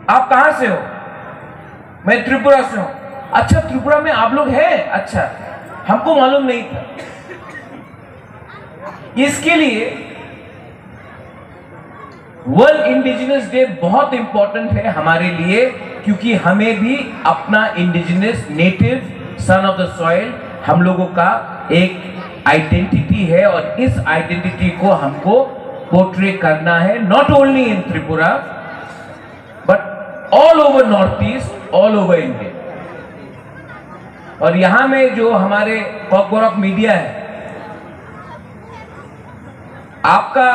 आप कहां से हो? मैं त्रिपुरा से हूं। अच्छा, त्रिपुरा में आप लोग हैं? अच्छा, हमको मालूम नहीं था। इसके लिए वर्ल्ड इंडिजिनस डे बहुत इंपॉर्टेंट है हमारे लिए, क्योंकि हमें भी अपना indigenous native son of the soil हम लोगों का एक आइडेंटिटी है, और इस आइडेंटिटी को हमको पोर्ट्रे करना है, not only in Tripura but all over north east, all over India. और यहां में जो हमारे कॉकबोरॉक मीडिया है, आपका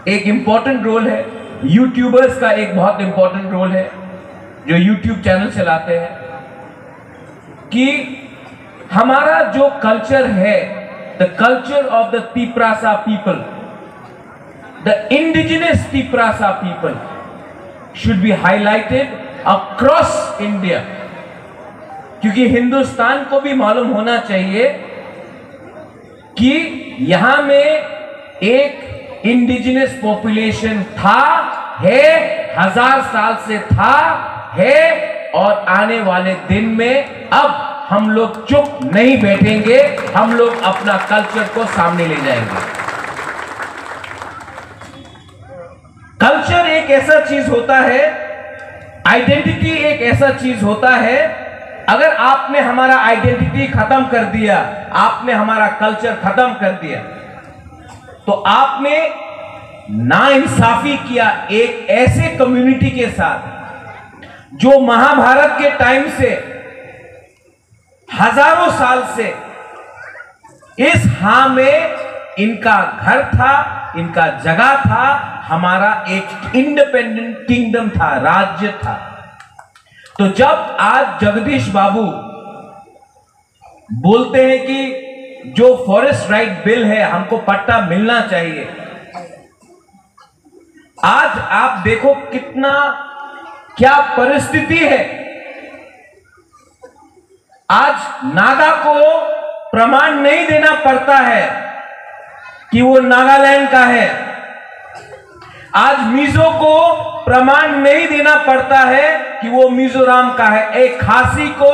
एक इंपॉर्टेंट रोल है, यूट्यूबर्स का एक बहुत इंपॉर्टेंट रोल है जो यूट्यूब चैनल चलाते हैं, कि हमारा जो कल्चर है, the culture of the Tiprasa people, the indigenous Tiprasa people should be highlighted across India. क्योंकि हिंदुस्तान को भी मालूम होना चाहिए कि यहां में एक इंडिजिनस पॉपुलेशन था, है, 1000 साल से था, है, और आने वाले दिन में अब हम लोग चुप नहीं बैठेंगे, हम लोग अपना कल्चर को सामने ले जाएंगे। कल्चर एक ऐसा चीज होता है, आइडेंटिटी एक ऐसा चीज होता है, अगर आपने हमारा आइडेंटिटी खत्म कर दिया, आपने हमारा कल्चर खत्म कर दिया, तो आपने नाइंसाफी किया एक ऐसे कम्युनिटी के साथ जो महाभारत के टाइम से हजारों साल से इस हां में इनका घर था, इनका जगह था, हमारा एक इंडिपेंडेंट किंगडम था, राज्य था। तो जब आज जगदीश बाबू बोलते हैं कि जो फॉरेस्ट राइट बिल है हमको पट्टा मिलना चाहिए, आज आप देखो कितना क्या परिस्थिति है। आज नागा को प्रमाण नहीं देना पड़ता है कि वो नागालैंड का है, आज मिजो को प्रमाण नहीं देना पड़ता है कि वो मिजोरम का है। एक खासी को,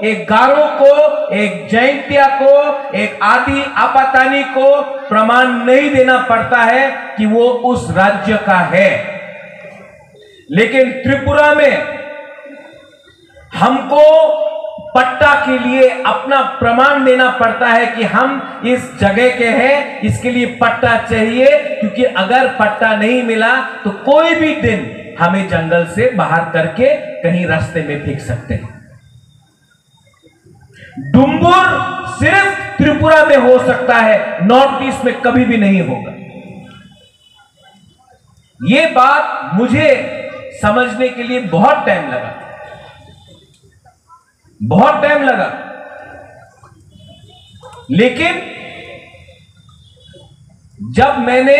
एक गारो को, एक जैंतिया को, एक आदि आपातानी को प्रमाण नहीं देना पड़ता है कि वो उस राज्य का है। लेकिन त्रिपुरा में हमको पट्टा के लिए अपना प्रमाण देना पड़ता है कि हम इस जगह के हैं, इसके लिए पट्टा चाहिए, क्योंकि अगर पट्टा नहीं मिला तो कोई भी दिन हमें जंगल से बाहर करके कहीं रास्ते में फेंक सकते हैं। डुम्बुर सिर्फ त्रिपुरा में हो सकता है, नॉर्थ ईस्ट में कभी भी नहीं होगा। यह बात मुझे समझने के लिए बहुत टाइम लगा, बहुत टाइम लगा, लेकिन जब मैंने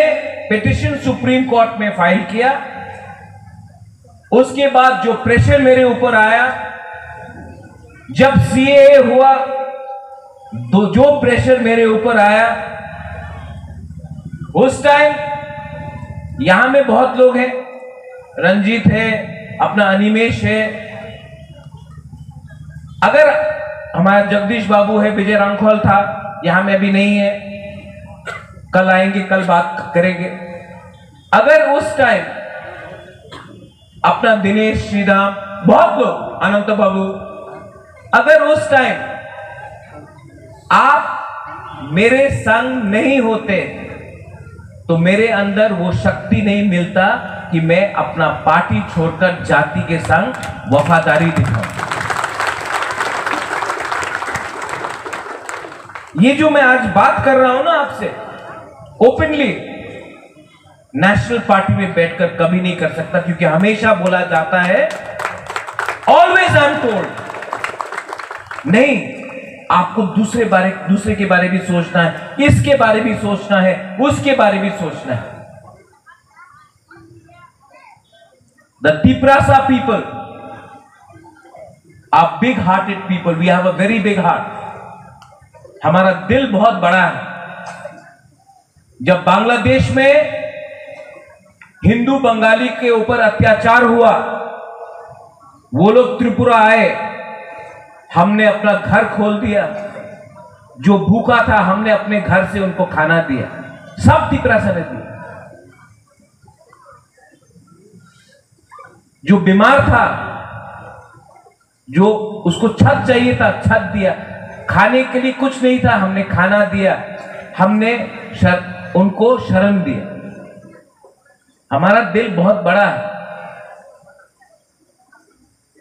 पिटीशन सुप्रीम कोर्ट में फाइल किया, उसके बाद जो प्रेशर मेरे ऊपर आया, जब सीएए हुआ तो जो प्रेशर मेरे ऊपर आया, उस टाइम यहां में बहुत लोग हैं, रंजीत है, अपना अनिमेश है, अगर हमारा जगदीश बाबू है, विजय रांखोल था, यहां में भी नहीं है, कल आएंगे, कल बात करेंगे। अगर उस टाइम अपना दिनेश, श्रीराम, बहुत लोग, अनंत बाबू, अगर उस टाइम आप मेरे संग नहीं होते तो मेरे अंदर वो शक्ति नहीं मिलता कि मैं अपना पार्टी छोड़कर जाति के संग वफादारी दिखाऊं। ये जो मैं आज बात कर रहा हूं ना आपसे, ओपनली नेशनल पार्टी में बैठकर कभी नहीं कर सकता, क्योंकि हमेशा बोला जाता है, ऑलवेज आई एम टोल्ड, नहीं, आपको दूसरे के बारे भी सोचना है, इसके बारे भी सोचना है, उसके बारे भी सोचना है। The Tiprasa people are big hearted people, we have a very big heart, हमारा दिल बहुत बड़ा है। जब बांग्लादेश में हिंदू बंगाली के ऊपर अत्याचार हुआ, वो लोग त्रिपुरा आए, हमने अपना घर खोल दिया, जो भूखा था हमने अपने घर से उनको खाना दिया, सब त्रिपुरा से ने दिया। जो बीमार था, जो उसको छत चाहिए था, छत दिया, खाने के लिए कुछ नहीं था, हमने खाना दिया, हमने उनको शरण दिया। हमारा दिल बहुत बड़ा है,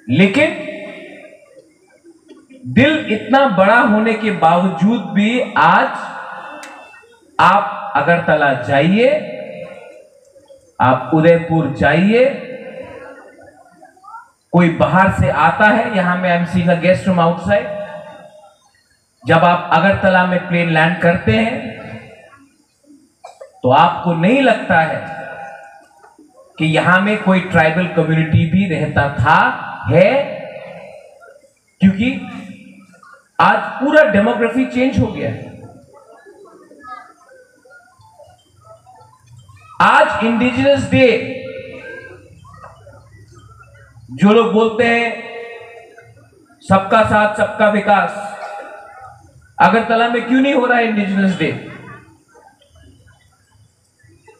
लेकिन दिल इतना बड़ा होने के बावजूद भी आज आप अगरतला जाइए, आप उदयपुर जाइए, कोई बाहर से आता है, यहां में I am seeing a guest from outside, जब आप अगरतला में प्लेन लैंड करते हैं तो आपको नहीं लगता है कि यहां में कोई ट्राइबल कम्युनिटी भी रहता था, है, क्योंकि आज पूरा डेमोग्राफी चेंज हो गया है। आज इंडिजिनस डे, जो लोग बोलते हैं सबका साथ सबका विकास, अगरतला में क्यों नहीं हो रहा है इंडिजिनस डे?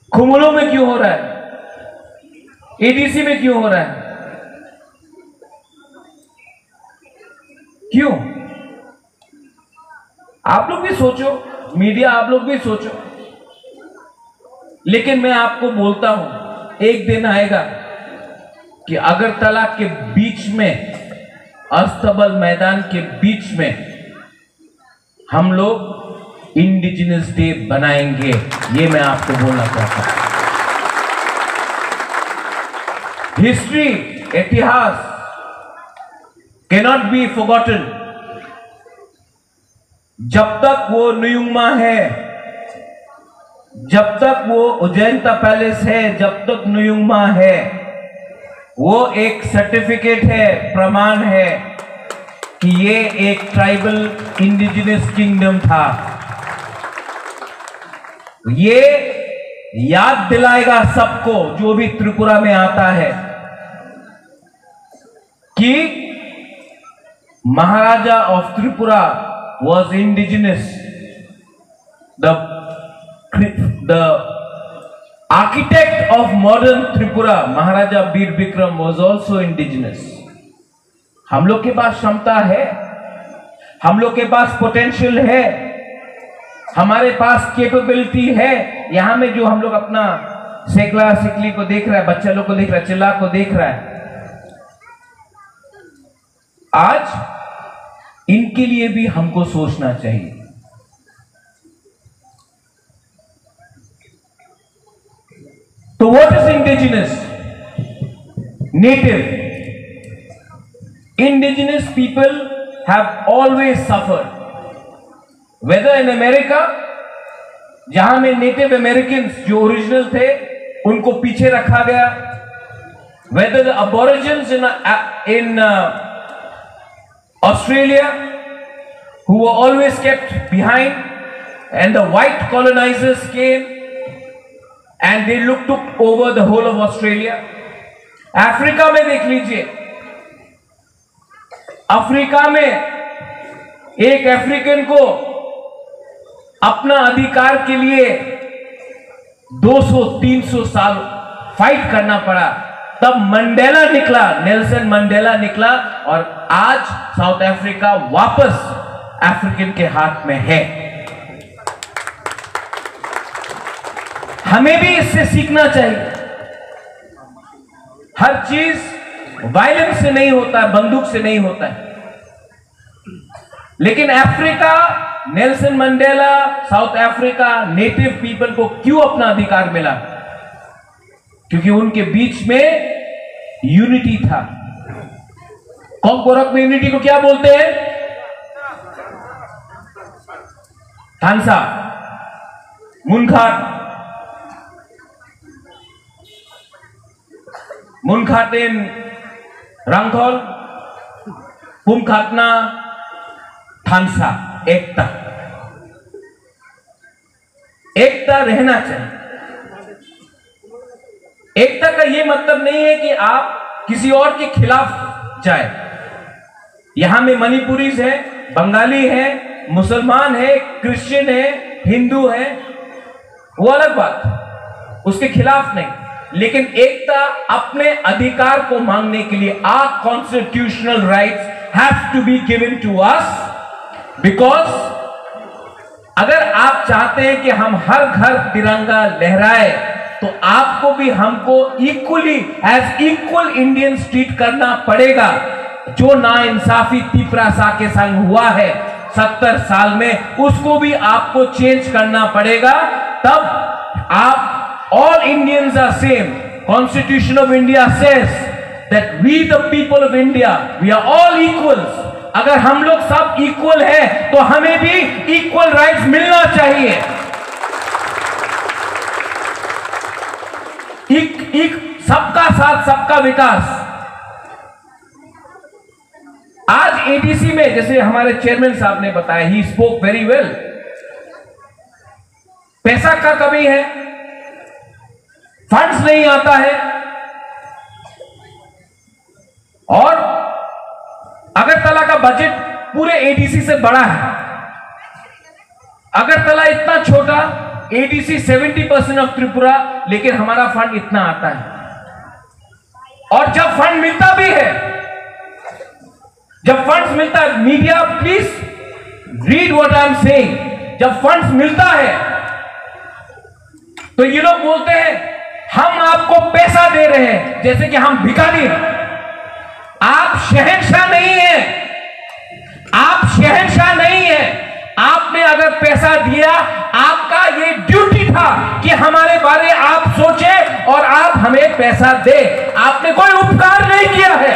खुमलो में क्यों हो रहा है? एडीसी में क्यों हो रहा है? क्यों? आप लोग भी सोचो, मीडिया आप लोग भी सोचो। लेकिन मैं आपको बोलता हूं, एक दिन आएगा कि अगरतला के बीच में, अस्तबल मैदान के बीच में हम लोग इंडिजिनस डे बनाएंगे, ये मैं आपको बोलना चाहता हूं। हिस्ट्री, इतिहास कैनॉट बी फॉरगॉटन। जब तक वो नुयुंगमा है, जब तक वो उज्जैनता पैलेस है, जब तक नुयुंगमा है, वो एक सर्टिफिकेट है, प्रमाण है कि ये एक ट्राइबल इंडिजिनस किंगडम था। ये याद दिलाएगा सबको जो भी त्रिपुरा में आता है कि maharaja of Tripura was indigenous. The architect of modern Tripura, Maharaja Veer Bikram, was also indigenous. हम लोग के पास क्षमता है, हम लोग के पास पोटेंशियल है, हमारे पास कैपेबिलिटी है। यहां में जो हम लोग अपना सेकला सिकली को देख रहा है, बच्चा लोग को देख रहा है, चिल्ला को देख रहा है, आज इनके लिए भी हमको सोचना चाहिए। तो what is indigenous? Native. Indigenous people have always suffered, whether in America, जहां में नेटिव अमेरिकन जो ओरिजिनल थे उनको पीछे रखा गया, whether the aborigines in Australia, who were always kept behind, and the white colonizers came and they took over the whole of Australia. Africa में देख लीजिए, अफ्रीका में एक अफ्रीकन को अपना अधिकार के लिए 200-300 साल फाइट करना पड़ा, तब मंडेला निकला, नेल्सन मंडेला निकला, और आज साउथ अफ्रीका वापस अफ्रीकन के हाथ में है। हमें भी इससे सीखना चाहिए। हर चीज वायलेंस से नहीं होता है, बंदूक से नहीं होता है। लेकिन Africa, Nelson Mandela, south Africa, native people को क्यों अपना अधिकार मिला? क्योंकि उनके बीच में यूनिटी था। कोंगकोरक में यूनिटी को क्या बोलते हैं? थानसा, मुनखाटेन, रंगथोल, पुमखातना, थानसा, एकता। एकता रहना चाहिए। एकता का यह मतलब नहीं है कि आप किसी और के खिलाफ चाहे यहां में मणिपुरीज है, बंगाली है, मुसलमान है, क्रिश्चियन है, हिंदू है, वो अलग बात, उसके खिलाफ नहीं, लेकिन एकता अपने अधिकार को मांगने के लिए our constitutional rights have to be given to us, because अगर आप चाहते हैं कि हम हर घर तिरंगा लहराए तो आपको भी हमको equally as equal Indians treat करना पड़ेगा। जो नाइंसाफी तिपरासा के संग हुआ है 70 साल में, उसको भी आपको चेंज करना पड़ेगा, तब आप all Indians are same. Constitution of India says that we the people of India we are all equals. अगर हम लोग सब इक्वल हैं तो हमें भी इक्वल राइट्स मिलना चाहिए। सबका साथ सबका विकास। आज एडीसी में जैसे हमारे चेयरमैन साहब ने बताया, ही स्पोक वेरी वेल, पैसा का कमी है, फंड्स नहीं आता है, और अगरतला का बजट पूरे एडीसी से बड़ा है। अगरतला इतना छोटा, एडीसी 70% ऑफ त्रिपुरा, लेकिन हमारा फंड इतना आता है। और जब फंड मिलता भी है, जब फंड्स मिलता है, media please read what I am saying, जब फंड्स मिलता है तो ये लोग बोलते हैं हम आपको पैसा दे रहे हैं, जैसे कि हम भिखारी हैं। आप शहंशाह नहीं है, आप शहंशाह नहीं है। आपने अगर पैसा दिया, आपका ये ड्यूटी था कि हमारे बारे आप सोचे और आप हमें पैसा दे। आपने कोई उपकार नहीं किया है,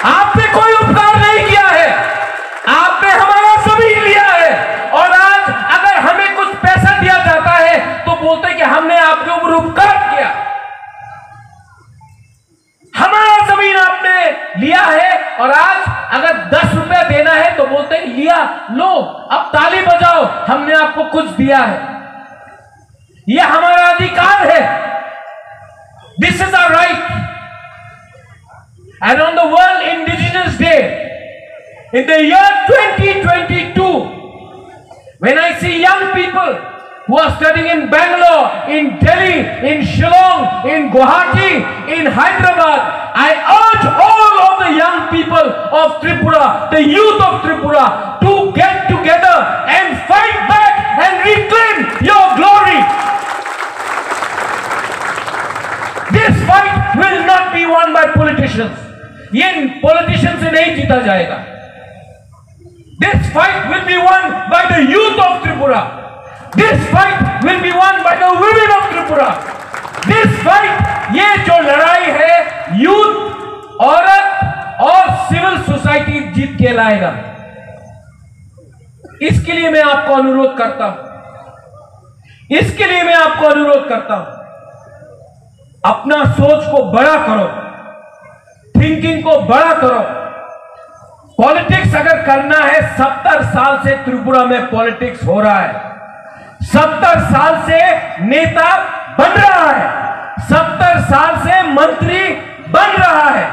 आपने कोई उपकार नहीं किया है, आपने हमारा जमीन लिया है, और आज अगर हमें कुछ पैसा दिया जाता है तो बोलते कि हमने आपके ऊपर उपकार किया। हमारा जमीन आपने लिया है, और आज अगर 10 रुपया देना है तो बोलते हैं लिया, लो अब ताली बजाओ, हमने आपको कुछ दिया है। यह हमारा अधिकार है, this is our right. And on the world indigenous day in the year 2022, when I see young people who are studying in Bangalore, in Delhi, in Shillong, in Guwahati, in Hyderabad, I urge all of the young people of Tripura, the youth of Tripura, to get together and fight back and reclaim your glory. This fight will not be won by politicians. ये politicians से नहीं जीता जाएगा. This fight will be won by the youth of Tripura. This fight will be won by the women of Tripura. This fight, ये जो लड़ाई है, youth, औरत और सिविल सोसाइटी जीत के लाएगा। इसके लिए मैं आपको अनुरोध करता हूं, इसके लिए मैं आपको अनुरोध करता हूं, अपना सोच को बड़ा करो, थिंकिंग को बड़ा करो। पॉलिटिक्स अगर करना है, 70 साल से त्रिपुरा में पॉलिटिक्स हो रहा है, 70 साल से नेता बन रहा है, 70 साल से मंत्री बन रहा है,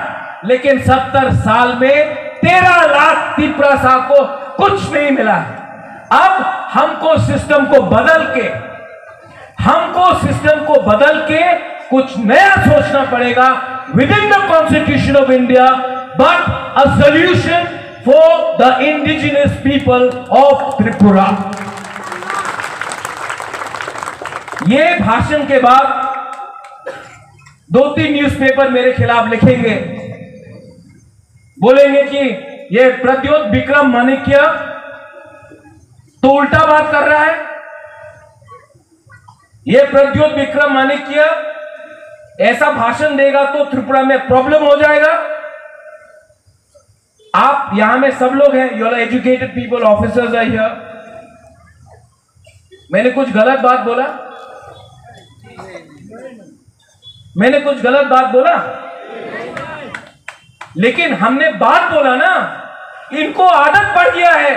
लेकिन 70 साल में 13 लाख तिपरासा को कुछ नहीं मिला है। अब हमको सिस्टम को बदल के कुछ नया सोचना पड़ेगा with in the constitution of India, but a solution for the indigenous people of Tripura. ये भाषण के बाद 2-3 न्यूज़पेपर मेरे खिलाफ लिखेंगे, बोलेंगे कि ये प्रद्योत विक्रम माणिक्य तो उल्टा बात कर रहा है, ये प्रद्योत विक्रम माणिक्य ऐसा भाषण देगा तो त्रिपुरा में प्रॉब्लम हो जाएगा। आप यहां में सब लोग हैं, you are educated people, officers are here. मैंने कुछ गलत बात बोला? मैंने कुछ गलत बात बोला? लेकिन हमने बात बोला ना, इनको आदत पड़ गया है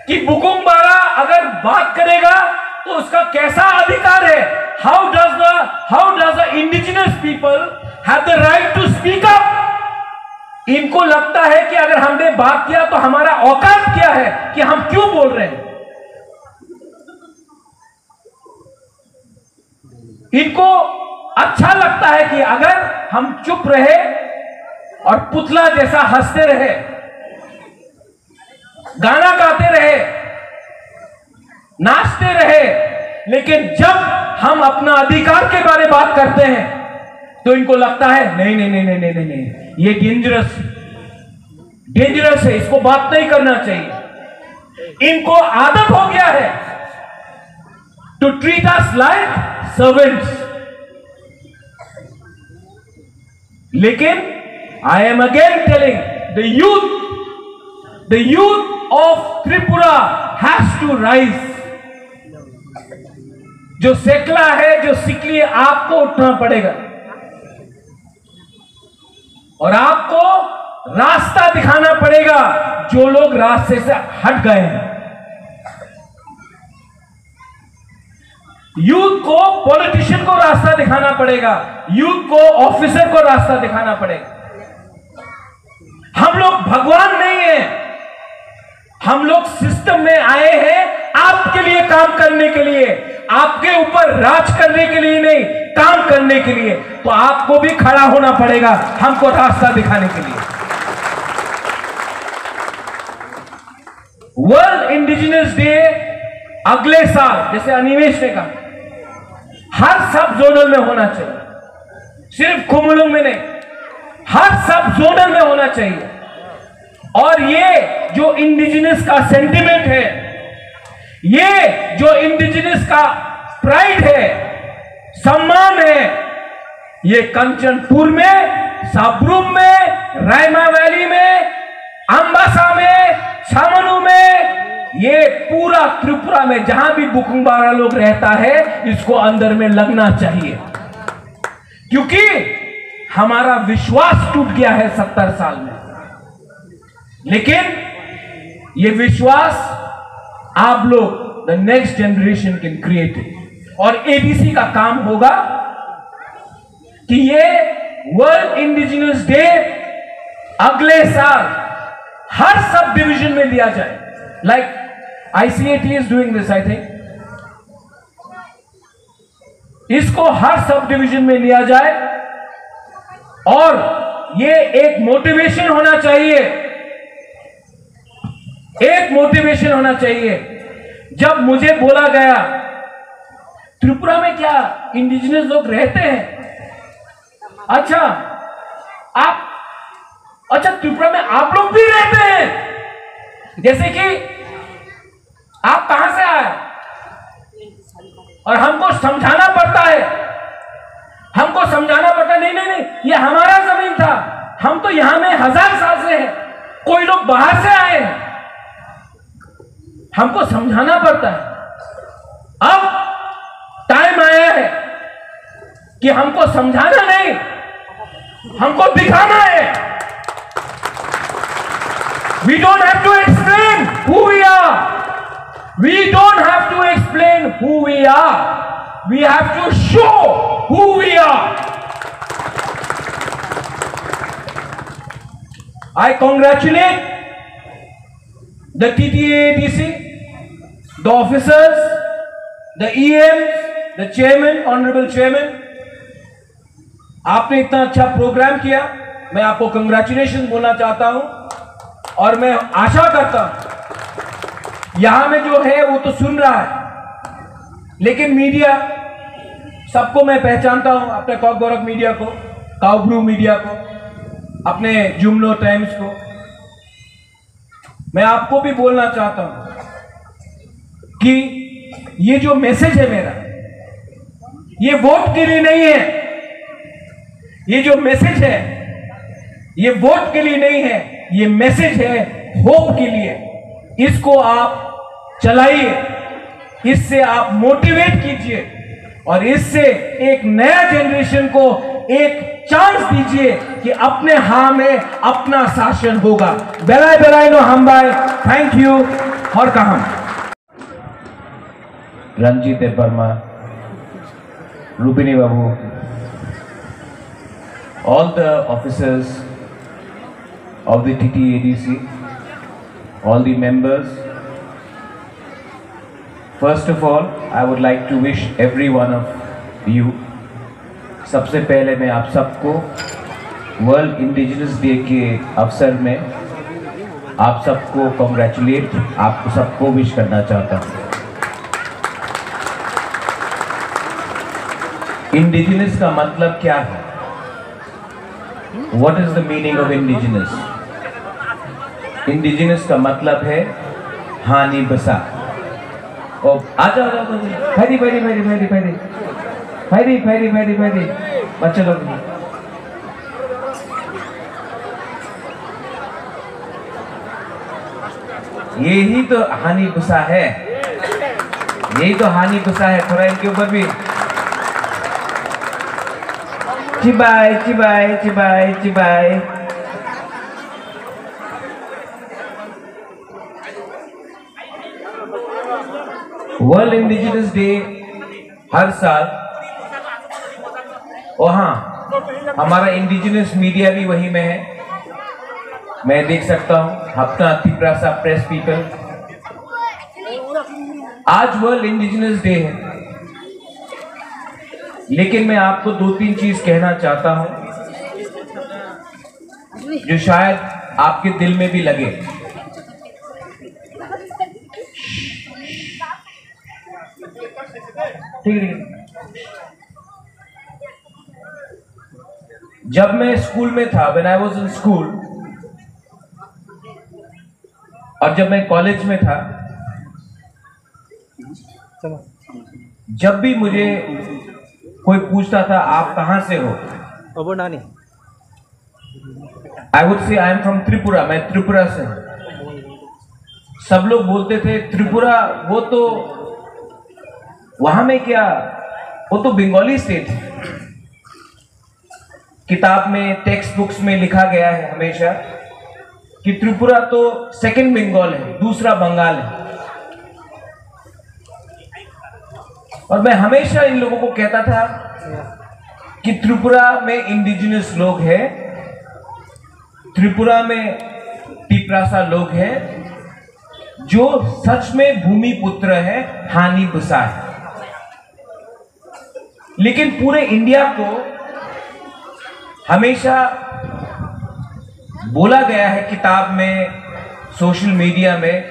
कि बुकुमबारा अगर बात करेगा तो उसका कैसा अधिकार है? How does the indigenous people have the right to speak up? इनको लगता है कि अगर हमने बात किया तो हमारा औकात क्या है कि हम क्यों बोल रहे हैं। इनको अच्छा लगता है कि अगर हम चुप रहे और पुतला जैसा हंसते रहे, गाना गाते रहे, नाचते रहे, लेकिन जब हम अपना अधिकार के बारे में बात करते हैं तो इनको लगता है नहीं नहीं नहीं नहीं नहीं नहीं, ये डेंजरस है, इसको बात नहीं करना चाहिए। इनको आदत हो गया है to treat us like servants. लेकिन I am again telling the youth of Tripura has to rise. जो सेकला है, जो सिकली है, आपको उठना पड़ेगा और आपको रास्ता दिखाना पड़ेगा जो लोग रास्ते से हट गए हैं। यूथ को पॉलिटिशियन को रास्ता दिखाना पड़ेगा, यूथ को ऑफिसर को रास्ता दिखाना पड़ेगा। हम लोग भगवान नहीं है, हम लोग सिस्टम में आए हैं आपके लिए काम करने के लिए, आपके ऊपर राज करने के लिए नहीं, काम करने के लिए। तो आपको भी खड़ा होना पड़ेगा हमको रास्ता दिखाने के लिए। वर्ल्ड इंडिजिनस डे अगले साल, जैसे अनिमेश ने कहा, हर सब जोनल में होना चाहिए, सिर्फ कुमुलुंग में नहीं, हर सब जोनल में होना चाहिए। और ये जो इंडिजिनस का सेंटिमेंट है, ये जो इंडिजिनस का प्राइड है, सम्मान है, ये कंचनपुर में, साब्रुम में, रायमा वैली में, अंबासा में, छामनू में, ये पूरा त्रिपुरा में जहां भी बुकुंबारा लोग रहता है, इसको अंदर में लगना चाहिए। क्योंकि हमारा विश्वास टूट गया है 70 साल में। लेकिन ये विश्वास आप लोग, the next generation can create it. और एडीसी का काम होगा कि ये वर्ल्ड इंडिजिनस डे अगले साल हर सब डिवीजन में लिया जाए। Like ICAT is doing this, I think. इसको हर सब डिवीजन में लिया जाए और ये एक मोटिवेशन होना चाहिए, एक मोटिवेशन होना चाहिए। जब मुझे बोला गया त्रिपुरा में क्या इंडिजिनस लोग रहते हैं, अच्छा त्रिपुरा में आप लोग भी रहते हैं, जैसे कि आप कहां से आए, और हमको समझाना पड़ता है, हमको समझाना पड़ता है, नहीं नहीं नहीं, ये हमारा जमीन था, हम तो यहां में 1000 साल से हैं, कोई लोग बाहर से आए हैं, हमको समझाना पड़ता है। अब टाइम आया है कि हमको समझाना नहीं, हमको दिखाना है। We don't have to explain who we are. We don't have to explain who we are. We have to show who we are. I congratulate the TTADC, the officers, the EMs, the chairman, honorable chairman. आपने इतना अच्छा programme किया, मैं आपको congratulation बोलना चाहता हूं। और मैं आशा करता हूं यहां में जो है वो तो सुन रहा है, लेकिन मीडिया सबको मैं पहचानता हूं, अपने कॉकबोरक मीडिया को, काउब्रू मीडिया को, अपने जुमलो टाइम्स को। मैं आपको भी बोलना चाहता हूं कि ये जो मैसेज है मेरा, ये वोट के लिए नहीं है, ये जो मैसेज है ये वोट के लिए नहीं है, ये मैसेज है होप के लिए। इसको आप चलाइए, इससे आप मोटिवेट कीजिए और इससे एक नया जनरेशन को एक चांस दीजिए कि अपने हाँ में अपना शासन होगा। बेलाय बेलाय नो हम बाय, थैंक यू। और कहा Ranjit Verma, Rubini Babu, all the officers, of the TTADC, all the members. First of all, I would like to wish every one of you. सबसे पहले मैं आप सबको वर्ल्ड इंडिजिनस डे के अवसर में आप सबको कॉन्ग्रेचुलेट, आपको सबको विश करना चाहता हूँ। इंडिजिनस का मतलब क्या है? What is the meaning of indigenous? Indigenous का मतलब है हानि बसा। और आजा ferry ferry ferry ferry ferry ferry ferry ferry ferry बच्चे लोग, यही तो हानि बसा है, यही तो हानि बसा है। थोड़ा इनके ऊपर भी चिबाई चिबाई चिबाई चिबाई। वर्ल्ड इंडिजिनस डे हर साल, और हाँ, हमारा इंडिजिनस मीडिया भी वही में है, मैं देख सकता हूं अपना त्रिपुरा प्रेस पीपल। आज वर्ल्ड इंडिजिनस डे है, लेकिन मैं आपको 2-3 चीज कहना चाहता हूं जो शायद आपके दिल में भी लगे। ठीक है। जब मैं स्कूल में था, when I was in school, और जब मैं कॉलेज में था, जब भी मुझे कोई पूछता था आप कहां से हो, I would say I am from Tripura, मैं त्रिपुरा से हूं। सब लोग बोलते थे त्रिपुरा, वो तो वहां में क्या, वो तो बंगाली स्टेट है। किताब में, टेक्स्ट बुक्स में लिखा गया है हमेशा कि त्रिपुरा तो सेकंड बंगाल है, दूसरा बंगाल है। और मैं हमेशा इन लोगों को कहता था कि त्रिपुरा में इंडिजिनस लोग हैं, त्रिपुरा में टिप्रासा लोग हैं जो सच में भूमि पुत्र है, हानि बसा है। लेकिन पूरे इंडिया को हमेशा बोला गया है किताब में, सोशल मीडिया में,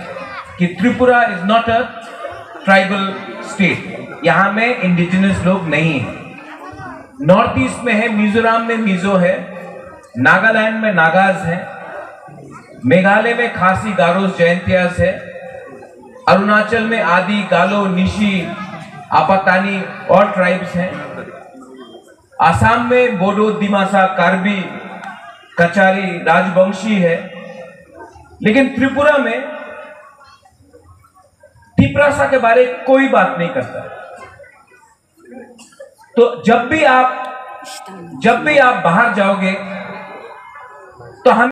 कि Tripura is not a tribal state, यहां में इंडिजिनस लोग नहीं है। नॉर्थ ईस्ट में है, मिजोरम में मिजो है, नागालैंड में नागाज है, मेघालय में खासी, गारोस, जयंतियास है, अरुणाचल में आदि, गालो, निशी, आपातानी और ट्राइब्स हैं, आसाम में बोडो, दिमासा, कार्बी, कचारी, राजवंशी है। लेकिन त्रिपुरा में टिप्रासा के बारे में कोई बात नहीं करता। तो जब भी आप बाहर जाओगे तो हम